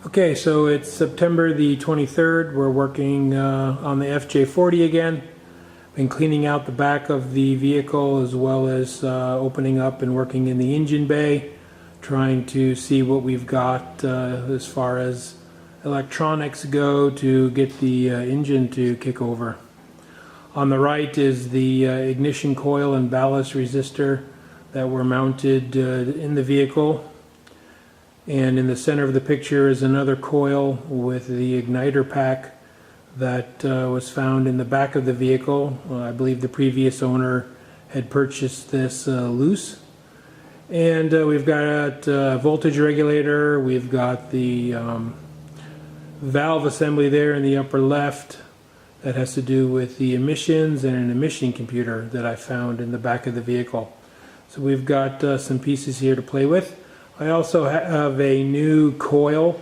Okay, so it's September the 23rd. We're working on the FJ40 again. Been cleaning out the back of the vehicle as well as opening up and working in the engine bay, trying to see what we've got as far as electronics go to get the engine to kick over. On the right is the ignition coil and ballast resistor that were mounted in the vehicle. And in the center of the picture is another coil with the igniter pack that was found in the back of the vehicle. I believe the previous owner had purchased this loose. And we've got a voltage regulator, we've got the valve assembly there in the upper left that has to do with the emissions, and an emission computer that I found in the back of the vehicle. So we've got some pieces here to play with. I also have a new coil,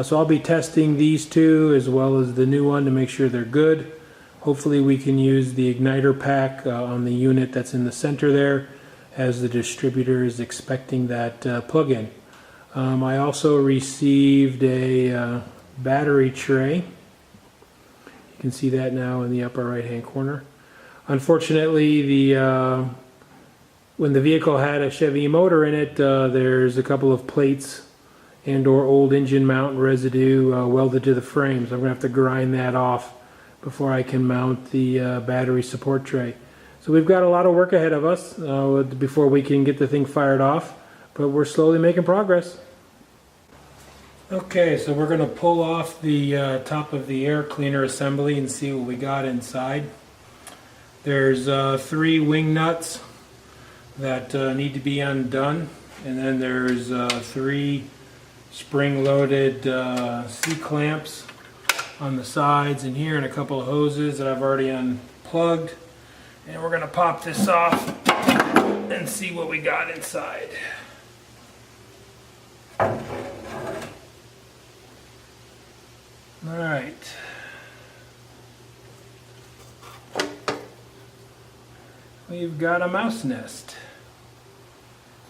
so I'll be testing these two as well as the new one to make sure they're good. Hopefully we can use the igniter pack on the unit that's in the center there, as the distributor is expecting that plug-in. I also received a battery tray. You can see that now in the upper right hand corner. Unfortunately, when the vehicle had a Chevy motor in it, there's a couple of plates and or old engine mount residue welded to the frame, so I'm going to have to grind that off before I can mount the battery support tray. So we've got a lot of work ahead of us before we can get the thing fired off, but we're slowly making progress. Okay, so we're going to pull off the top of the air cleaner assembly and see what we got inside. There's 3 wing nuts that need to be undone, and then there's 3 spring-loaded C-clamps on the sides and here, and a couple of hoses that I've already unplugged. And we're going to pop this off and see what we got inside. Alright. We've got a mouse nest.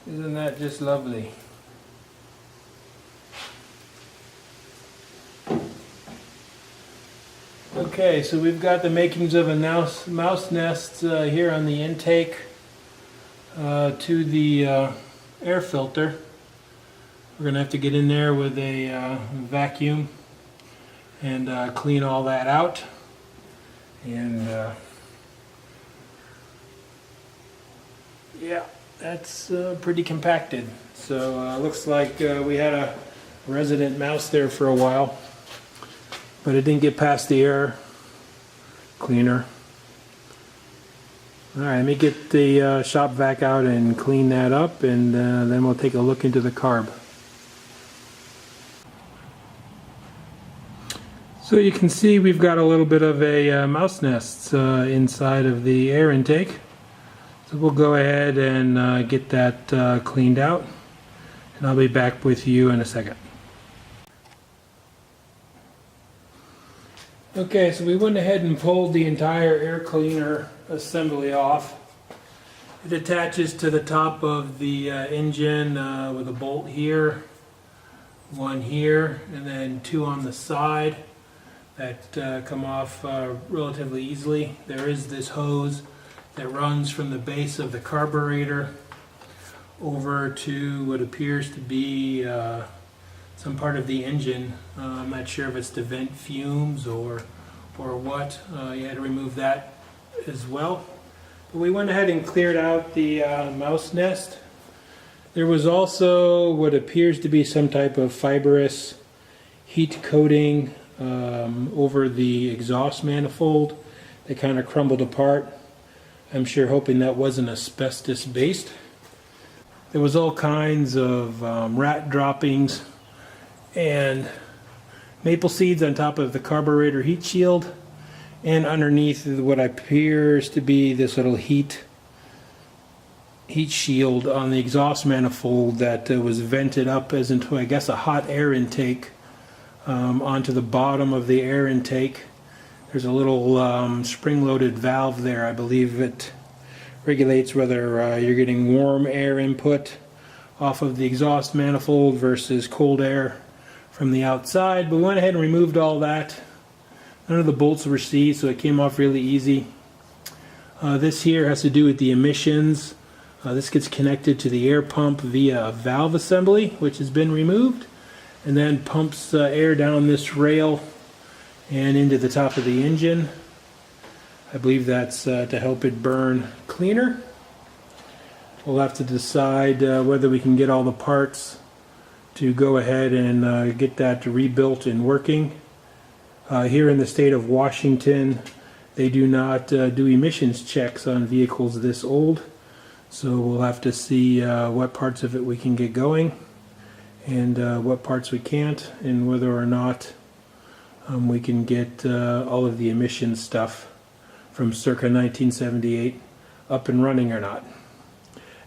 Isn't that just lovely? Okay, so we've got the makings of a mouse nest here on the intake to the air filter. We're going to have to get in there with a vacuum and clean all that out. And yeah, that's pretty compacted. So looks like we had a resident mouse there for a while, but it didn't get past the air cleaner. Alright, let me get the shop vac out and clean that up, and then we'll take a look into the carb. So you can see we've got a little bit of a mouse nest inside of the air intake. So we'll go ahead and get that cleaned out, and I'll be back with you in a second. Okay, so we went ahead and pulled the entire air cleaner assembly off. It attaches to the top of the engine with a bolt here, 1 here, and then 2 on the side that come off relatively easily. There is this hose that runs from the base of the carburetor over to what appears to be some part of the engine. I'm not sure if it's to vent fumes or what. You had to remove that as well. But we went ahead and cleared out the mouse nest. There was also what appears to be some type of fibrous heat coating over the exhaust manifold that kind of crumbled apart. I'm sure hoping that wasn't asbestos based. There was all kinds of rat droppings and maple seeds on top of the carburetor heat shield, and underneath what appears to be this little heat shield on the exhaust manifold that was vented up as into, I guess, a hot air intake onto the bottom of the air intake. There's a little spring-loaded valve there. I believe it regulates whether you're getting warm air input off of the exhaust manifold versus cold air from the outside, but we went ahead and removed all that. None of the bolts were seized, so it came off really easy. This here has to do with the emissions. This gets connected to the air pump via a valve assembly, which has been removed, and then pumps air down this rail and into the top of the engine. I believe that's to help it burn cleaner. We'll have to decide whether we can get all the parts to go ahead and get that rebuilt and working. Here in the state of Washington, they do not do emissions checks on vehicles this old, so we'll have to see what parts of it we can get going and what parts we can't, and whether or not we can get all of the emissions stuff from circa 1978 up and running or not.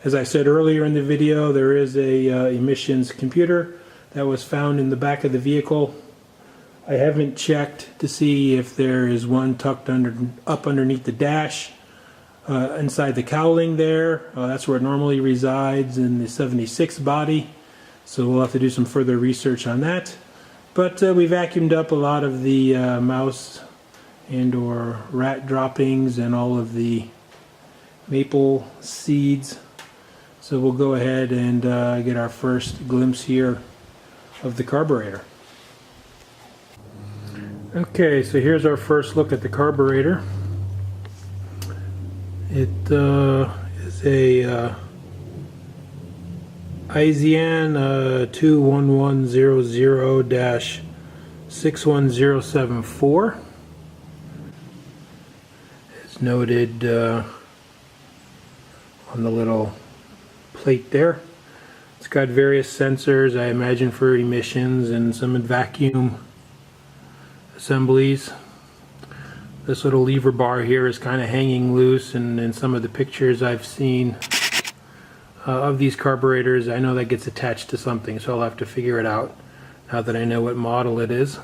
As I said earlier in the video, there is a emissions computer that was found in the back of the vehicle. I haven't checked to see if there is one tucked up underneath the dash, inside the cowling there. That's where it normally resides in the 76 body. So we'll have to do some further research on that. But we vacuumed up a lot of the mouse and or rat droppings and all of the maple seeds. So we'll go ahead and get our first glimpse here of the carburetor. Okay, so here's our first look at the carburetor. It is a IZN 21100-61074. It's noted on the little plate there. It's got various sensors, I imagine, for emissions and some vacuum assemblies. This little lever bar here is kind of hanging loose, and in some of the pictures I've seen of these carburetors, I know that gets attached to something, so I'll have to figure it out now that I know what model it is.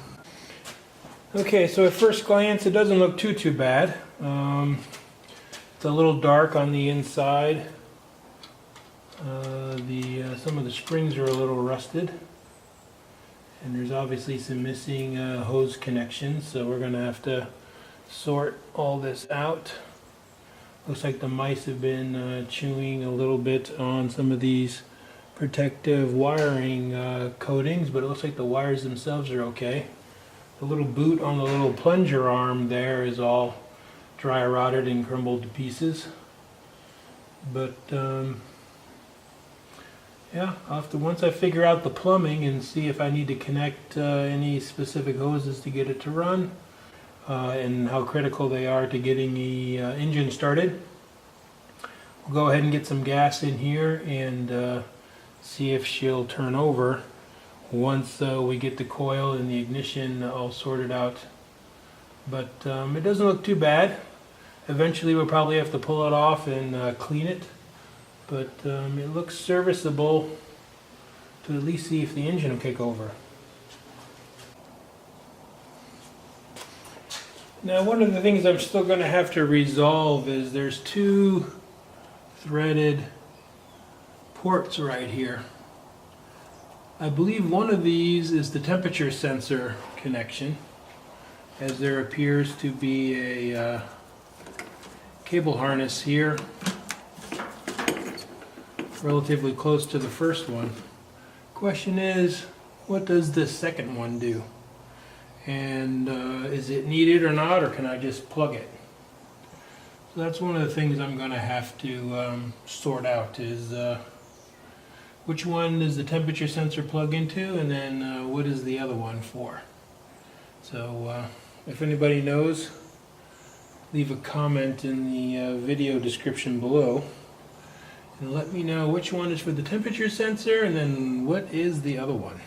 Okay, so at first glance it doesn't look too bad. It's a little dark on the inside. Some of the springs are a little rusted, and there's obviously some missing hose connections, so we're going to have to sort all this out. Looks like the mice have been chewing a little bit on some of these protective wiring coatings, but it looks like the wires themselves are okay. The little boot on the little plunger arm there is all dry rotted and crumbled to pieces. But yeah, I'll have to, once I figure out the plumbing and see if I need to connect any specific hoses to get it to run, and how critical they are to getting the engine started. We'll go ahead and get some gas in here and see if she'll turn over once we get the coil and the ignition all sorted out. But it doesn't look too bad. Eventually we'll probably have to pull it off and clean it, but it looks serviceable to at least see if the engine will kick over. Now, one of the things I'm still going to have to resolve is there's two threaded ports right here. I believe one of these is the temperature sensor connection, as there appears to be a cable harness here relatively close to the first one. Question is, what does this second one do? And is it needed or not, or can I just plug it? So that's one of the things I'm going to have to sort out, is which one does the temperature sensor plug into, and then what is the other one for? So if anybody knows, leave a comment in the video description below and let me know which one is for the temperature sensor and then what is the other one.